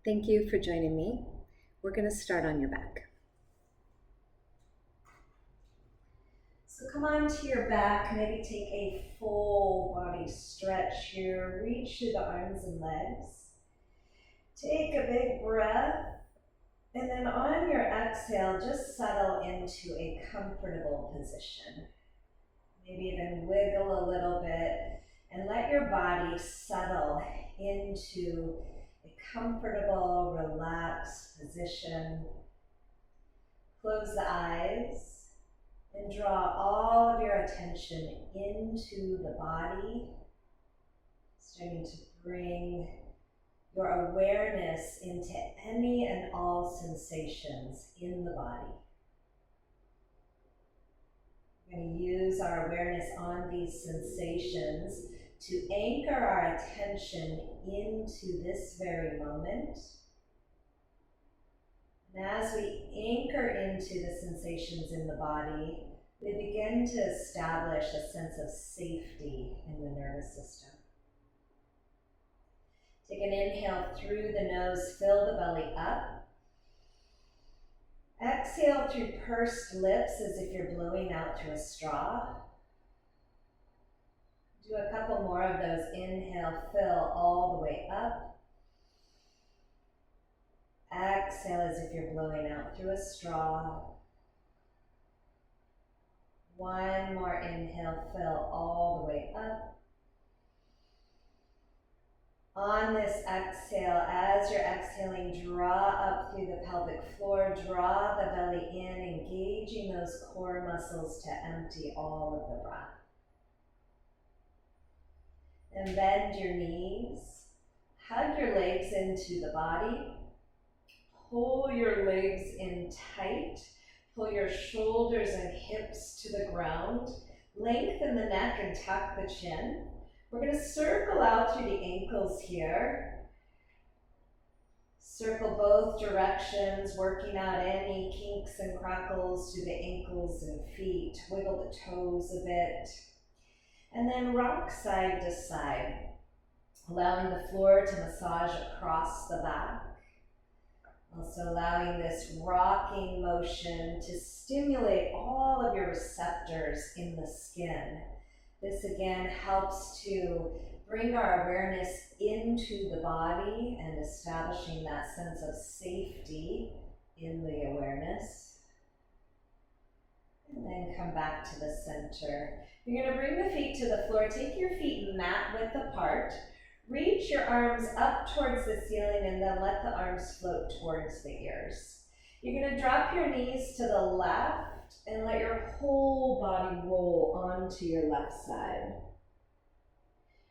Thank you for joining me. We're going to start on your back. So come onto your back, maybe take a full body stretch here. Reach through the arms and legs. Take a big breath. And then on your exhale, just settle into a comfortable position. Maybe even wiggle a little bit and let your body settle into a comfortable, relaxed position. Close the eyes and draw all of your attention into the body, starting to bring your awareness into any and all sensations in the body. We're going to use our awareness on these sensations to anchor our attention into this very moment. And as we anchor into the sensations in the body, we begin to establish a sense of safety in the nervous system. Take an inhale through the nose, fill the belly up. Exhale through pursed lips as if you're blowing out through a straw. Do a couple more of those. Inhale, fill all the way up. Exhale as if you're blowing out through a straw. One more inhale, fill all the way up. On this exhale, as you're exhaling, draw up through the pelvic floor, draw the belly in, engaging those core muscles to empty all of the breath. And bend your knees, hug your legs into the body, pull your legs in tight, pull your shoulders and hips to the ground, lengthen the neck and tuck the chin. We're going to circle out through the ankles here. Circle both directions, working out any kinks and crackles through the ankles and feet. Wiggle the toes a bit. And then rock side to side, allowing the floor to massage across the back. Also allowing this rocking motion to stimulate all of your receptors in the skin. This again helps to bring our awareness into the body and establishing that sense of safety in the awareness. And then come back to the center. You're going to bring the feet to the floor. Take your feet mat width apart. Reach your arms up towards the ceiling and then let the arms float towards the ears. You're going to drop your knees to the left and let your whole body roll onto your left side.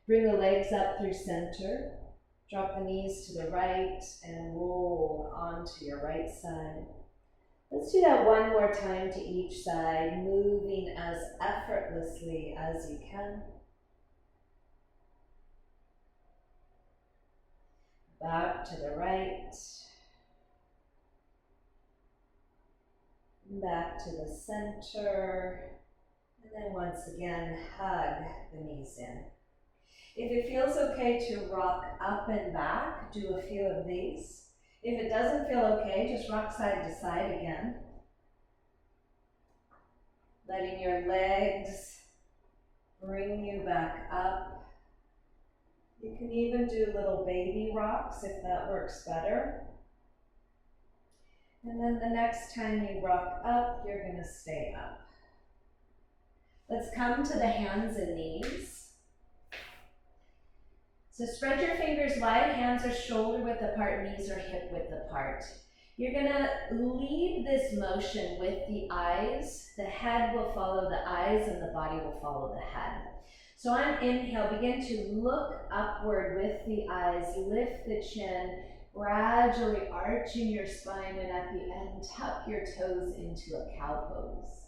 Bring the legs up through center. Drop the knees to the right and roll onto your right side. Let's do that one more time to each side, moving as effortlessly as you can. Back to the right. Back to the center. And then once again, hug the knees in. If it feels okay to rock up and back, do a few of these. If it doesn't feel okay, just rock side to side again. Letting your legs bring you back up. You can even do little baby rocks if that works better. And then the next time you rock up, you're going to stay up. Let's come to the hands and knees. So spread your fingers wide, hands are shoulder width apart, knees are hip width apart. You're going to lead this motion with the eyes. The head will follow the eyes and the body will follow the head. So on inhale, begin to look upward with the eyes, lift the chin, gradually arching your spine, and at the end, tuck your toes into a cow pose.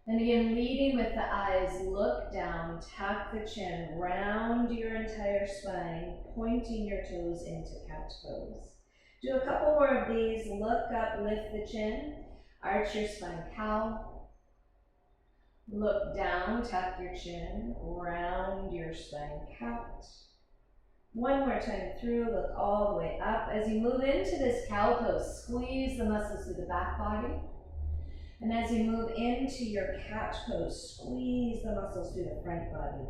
Then again, leading with the eyes, look down, tuck the chin, round your entire spine, pointing your toes into couch pose. Do a couple more of these. Look up, lift the chin, arch your spine, cow. Look down, tuck your chin, round your spine, cat. One more time through, look all the way up. As you move into this cow pose, squeeze the muscles through the back body. And as you move into your cat pose, squeeze the muscles through the front body.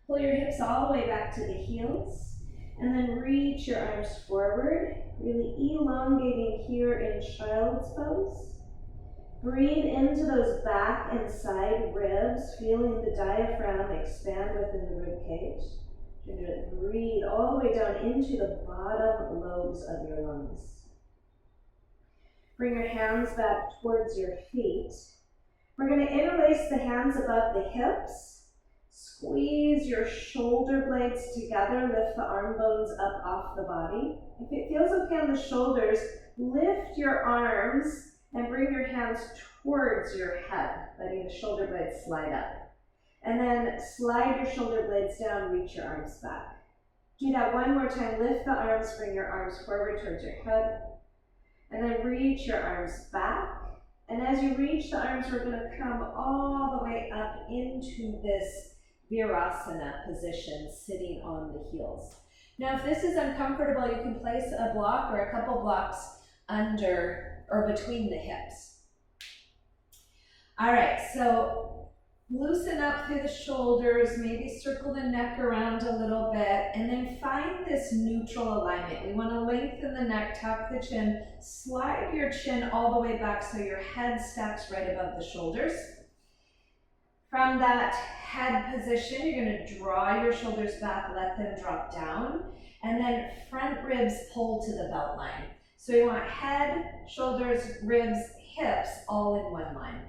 Pull your hips all the way back to the heels, and then reach your arms forward, really elongating here in child's pose. Breathe into those back and side ribs, feeling the diaphragm expand within the rib cage. You're going to breathe all the way down into the bottom lobes of your lungs. Bring your hands back towards your feet. We're going to interlace the hands above the hips. Squeeze your shoulder blades together. Lift the arm bones up off the body. If it feels okay on the shoulders, lift your arms and bring your hands towards your head, letting the shoulder blades slide up. And then slide your shoulder blades down, reach your arms back. Do that one more time. Lift the arms, bring your arms forward towards your head. And then reach your arms back. And as you reach the arms, we're going to come all the way up into this Virasana position, sitting on the heels. Now, if this is uncomfortable, you can place a block or a couple blocks under or between the hips. All right, so loosen up through the shoulders, maybe circle the neck around a little bit, and then find this neutral alignment. We want to lengthen the neck, tuck the chin, slide your chin all the way back so your head stacks right above the shoulders. From that head position, you're going to draw your shoulders back, let them drop down, and then front ribs pull to the belt line. So you want head, shoulders, ribs, hips all in one line.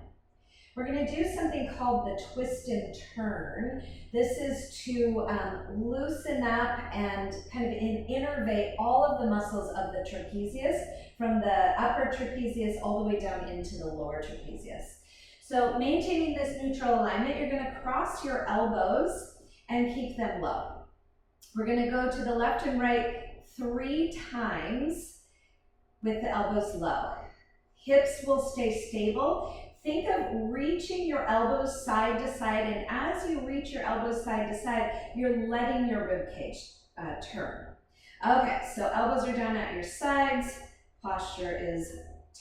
We're going to do something called the twist and turn. This is to loosen up and kind of innervate all of the muscles of the trapezius, from the upper trapezius all the way down into the lower trapezius. So maintaining this neutral alignment, you're going to cross your elbows and keep them low. We're going to go to the left and right 3 times with the elbows low. Hips will stay stable. Think of reaching your elbows side to side, and as you reach your elbows side to side, you're letting your rib cage turn. Okay, so elbows are down at your sides, posture is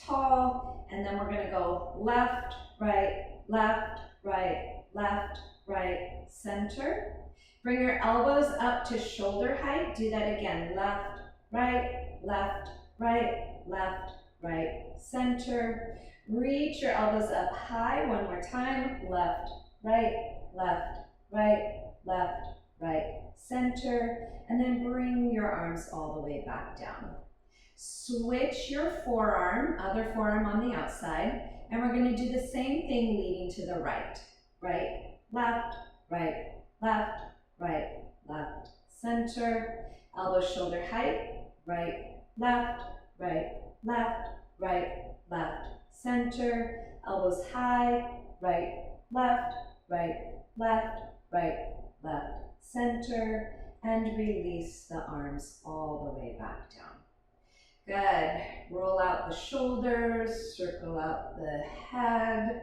tall, and then we're going to go left, right, left, right, left, right, center. Bring your elbows up to shoulder height. Do that again. Left, right, left, right, left, right, center. Reach your elbows up high. One more time. Left, right, left, right, left, right, center. And then bring your arms all the way back down. Switch your forearm, other forearm on the outside, and we're going to do the same thing leading to the right. Right, left, right, left, right, left, center. Elbow shoulder height. Right, left, right, left, right, left, center. Elbows high. Right, left, right, left, right, left, center. And release the arms all the way back down. Good. Roll out the shoulders, circle out the head.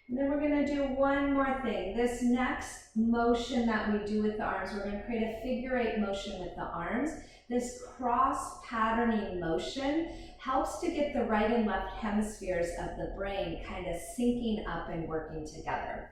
And then we're going to do one more thing. This next motion that we do with the arms, we're going to create a figure 8 motion with the arms. This cross patterning motion helps to get the right and left hemispheres of the brain kind of syncing up and working together.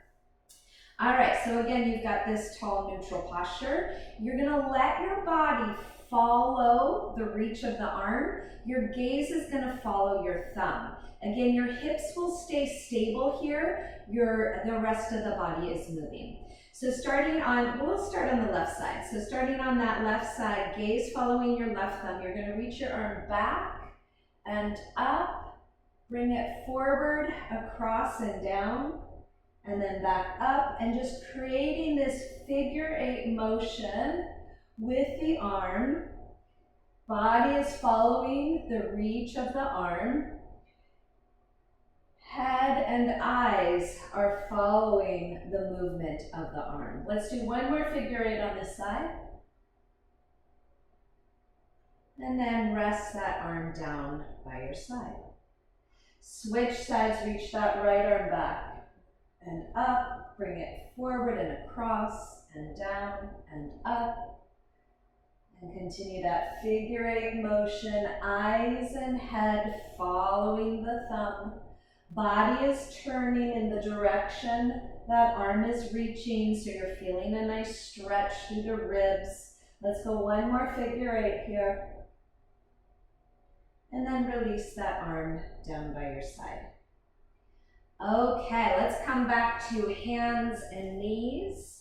All right, so again, you've got this tall neutral posture. You're going to let your body follow the reach of the arm. Your gaze is going to follow your thumb. Again, your hips will stay stable here. The rest of the body is moving. So we'll start on the left side. So starting on that left side, gaze following your left thumb, you're going to reach your arm back and up. Bring it forward, across and down, and then back up, and just creating this figure 8 motion with the arm. Body is following the reach of the arm. Head and eyes are following the movement of the arm. Let's do one more figure 8 on this side. And then rest that arm down by your side. Switch sides, reach that right arm back and up. Bring it forward and across and down and up. And continue that figure 8 motion, eyes and head following the thumb. Body is turning in the direction that arm is reaching, so you're feeling a nice stretch through the ribs. Let's go one more figure 8 here. And then release that arm down by your side. Okay, let's come back to hands and knees.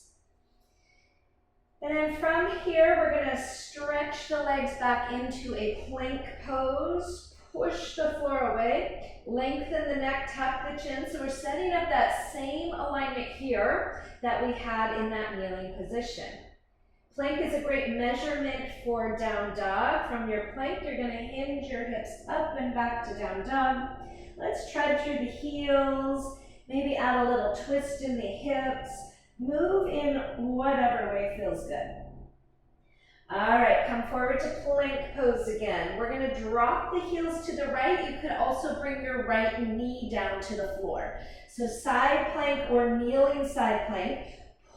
And then from here, we're going to stretch the legs back into a plank pose. Push the floor away. Lengthen the neck, tuck the chin. So we're setting up that same alignment here that we had in that kneeling position. Plank is a great measurement for down dog. From your plank, you're going to hinge your hips up and back to down dog. Let's tread through the heels. Maybe add a little twist in the hips. Move in whatever way feels good. All right, come forward to plank pose again. We're going to drop the heels to the right. You could also bring your right knee down to the floor. So side plank or kneeling side plank.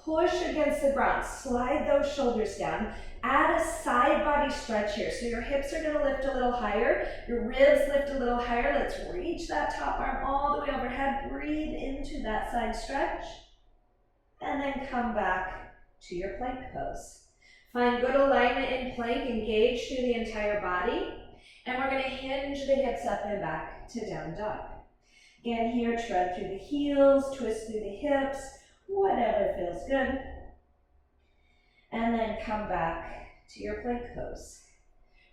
Push against the ground. Slide those shoulders down. Add a side body stretch here. So your hips are going to lift a little higher. Your ribs lift a little higher. Let's reach that top arm all the way overhead. Breathe into that side stretch. And then come back to your plank pose. Find good alignment in plank, engage through the entire body, and we're going to hinge the hips up and back to down dog. Again here, tread through the heels, twist through the hips, whatever feels good. And then come back to your plank pose.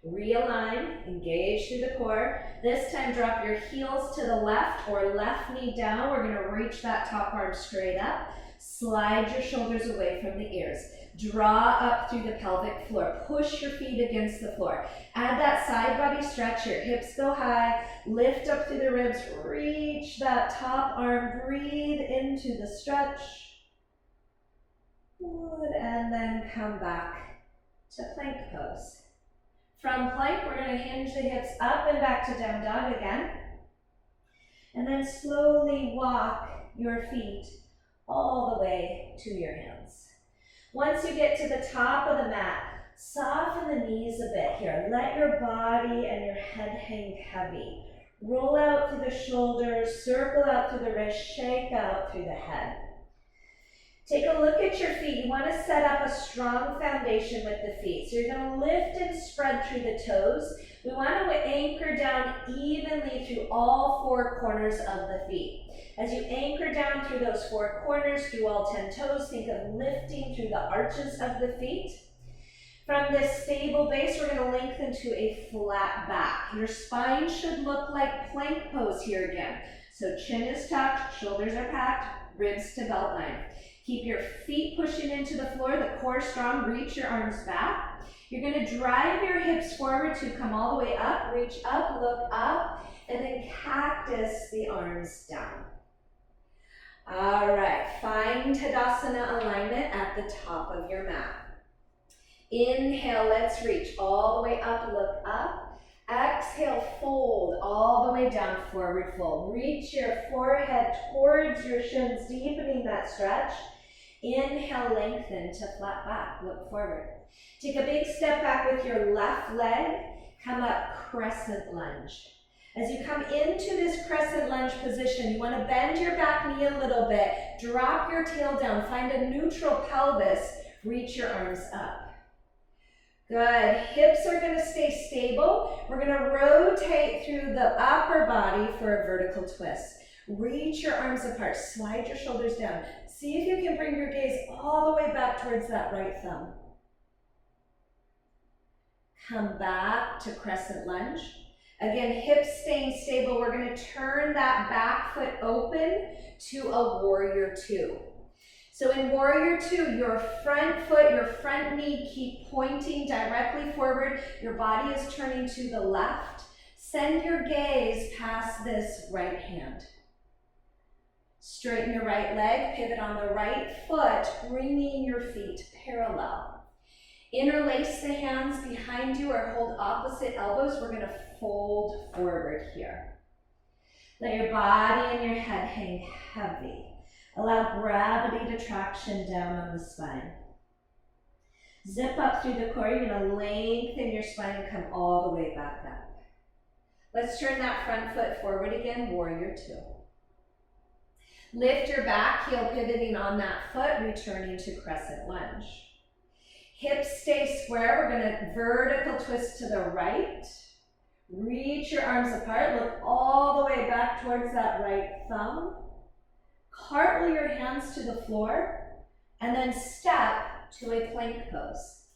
Realign, engage through the core. This time drop your heels to the left or left knee down. We're going to reach that top arm straight up. Slide your shoulders away from the ears. Draw up through the pelvic floor. Push your feet against the floor. Add that side body stretch here. Hips go high. Lift up through the ribs. Reach that top arm. Breathe into the stretch. Good. And then come back to plank pose. From plank, we're going to hinge the hips up and back to down dog again. And then slowly walk your feet all the way to your hands. Once you get to the top of the mat, soften the knees a bit here. Let your body and your head hang heavy. Roll out through the shoulders, circle out through the wrists, shake out through the head. Take a look at your feet. You want to set up a strong foundation with the feet. So you're going to lift and spread through the toes. We want to anchor down evenly through all 4 corners of the feet. As you anchor down through those 4 corners, through all 10 toes, think of lifting through the arches of the feet. From this stable base, we're going to lengthen to a flat back. Your spine should look like plank pose here again. So chin is tucked, shoulders are packed, ribs to belt line. Keep your feet pushing into the floor, the core strong, reach your arms back. You're going to drive your hips forward to come all the way up, reach up, look up, and then cactus the arms down. All right, find Tadasana alignment at the top of your mat. Inhale, let's reach all the way up, look up. Exhale, fold all the way down, forward fold. Reach your forehead towards your shins, deepening that stretch. Inhale, lengthen to flat back, look forward. Take a big step back with your left leg, come up, crescent lunge. As you come into this crescent lunge position, you want to bend your back knee a little bit, drop your tail down, find a neutral pelvis, reach your arms up. Good, hips are going to stay stable. We're going to rotate through the upper body for a vertical twist. Reach your arms apart, slide your shoulders down. See if you can bring your gaze all the way back towards that right thumb. Come back to crescent lunge. Again, hips staying stable. We're going to turn that back foot open to a warrior 2. So in warrior 2, your front foot, your front knee keep pointing directly forward. Your body is turning to the left. Send your gaze past this right hand. Straighten your right leg, pivot on the right foot, bringing your feet parallel. Interlace the hands behind you or hold opposite elbows. We're going to fold forward here. Let your body and your head hang heavy. Allow gravity to traction down on the spine. Zip up through the core. You're gonna lengthen your spine and come all the way back up. Let's turn that front foot forward again, warrior two. Lift your back heel, pivoting on that foot, returning to crescent lunge. Hips stay square. We're gonna vertical twist to the right. Reach your arms apart. Look all the way back towards that right thumb. Cartwheel your hands to the floor, and then step to a plank pose.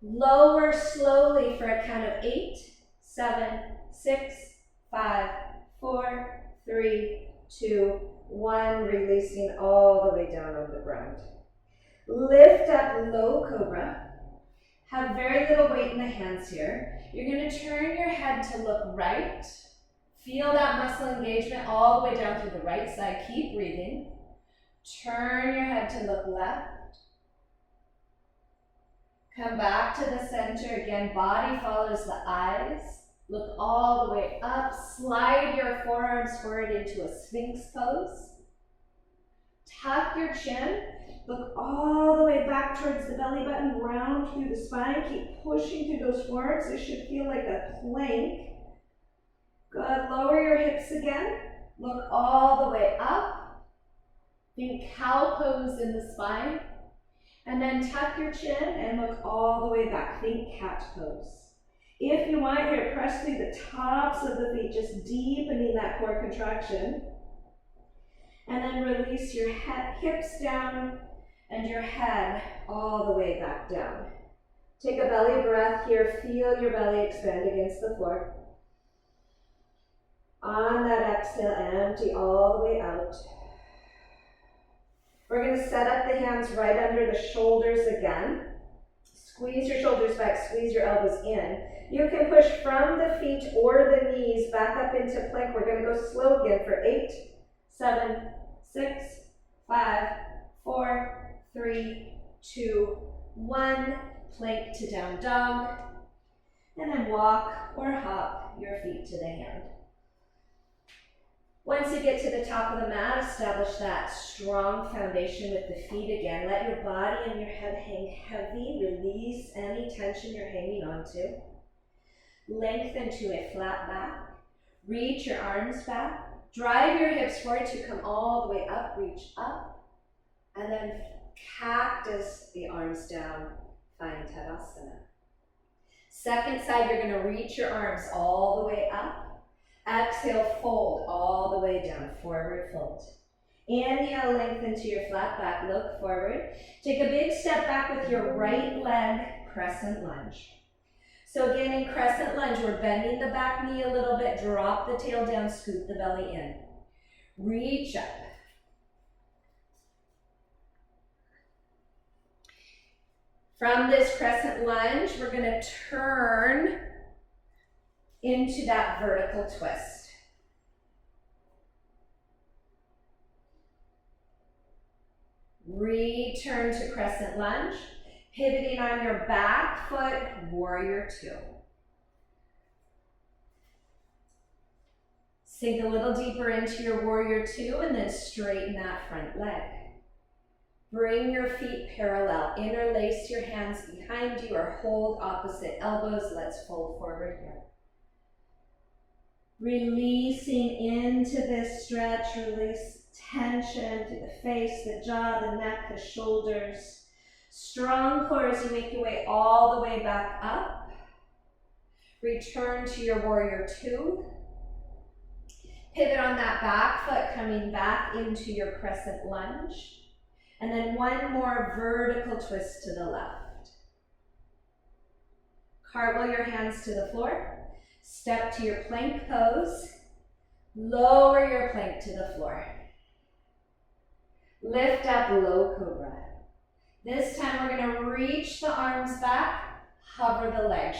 Lower slowly for a count of 8, 7, 6, 5, 4, 3, 2, 1, releasing all the way down on the ground. Lift up, low cobra. Have very little weight in the hands here. You're going to turn your head to look right. Feel that muscle engagement all the way down through the right side. Keep breathing. Turn your head to look left. Come back to the center. Again, body follows the eyes. Look all the way up. Slide your forearms forward into a Sphinx pose. Tuck your chin. Look all the way back towards the belly button. Round through the spine. Keep pushing through those forearms. This should feel like a plank. Good. Lower your hips again. Look all the way up. Think cow pose in the spine. And then tuck your chin and look all the way back. Think cat pose. If you want here, press through the tops of the feet, just deepening that core contraction. And then release your hips down and your head all the way back down. Take a belly breath here. Feel your belly expand against the floor. On that exhale, empty all the way out. We're going to set up the hands right under the shoulders again. Squeeze your shoulders back, squeeze your elbows in. You can push from the feet or the knees back up into plank. We're going to go slow again for 8, 7, 6, 5, 4, 3, 2, 1. Plank to down dog. And then walk or hop your feet to the hand. Once you get to the top of the mat, establish that strong foundation with the feet again. Let your body and your head hang heavy. Release any tension you're hanging onto. Lengthen to a flat back. Reach your arms back. Drive your hips forward to come all the way up. Reach up. And then cactus the arms down. Find Tadasana. Second side, you're going to reach your arms all the way up. Exhale, fold all the way down, forward fold. Inhale, lengthen to your flat back, look forward. Take a big step back with your right leg, crescent lunge. So again, in crescent lunge, we're bending the back knee a little bit, drop the tail down, scoop the belly in. Reach up. From this crescent lunge, we're going to turn into that vertical twist. Return to crescent lunge, pivoting on your back foot, warrior two. Sink a little deeper into your warrior two and then straighten that front leg. Bring your feet parallel, interlace your hands behind you or hold opposite elbows. Let's fold forward here. Releasing into this stretch, release tension through the face, the jaw, the neck, the shoulders. Strong core as you make your way all the way back up. Return to your warrior two. Pivot on that back foot, coming back into your crescent lunge. And then one more vertical twist to the left. Cartwheel your hands to the floor. Step to your plank pose. Lower your plank to the floor. Lift up, low cobra. This time we're going to reach the arms back, hover the legs.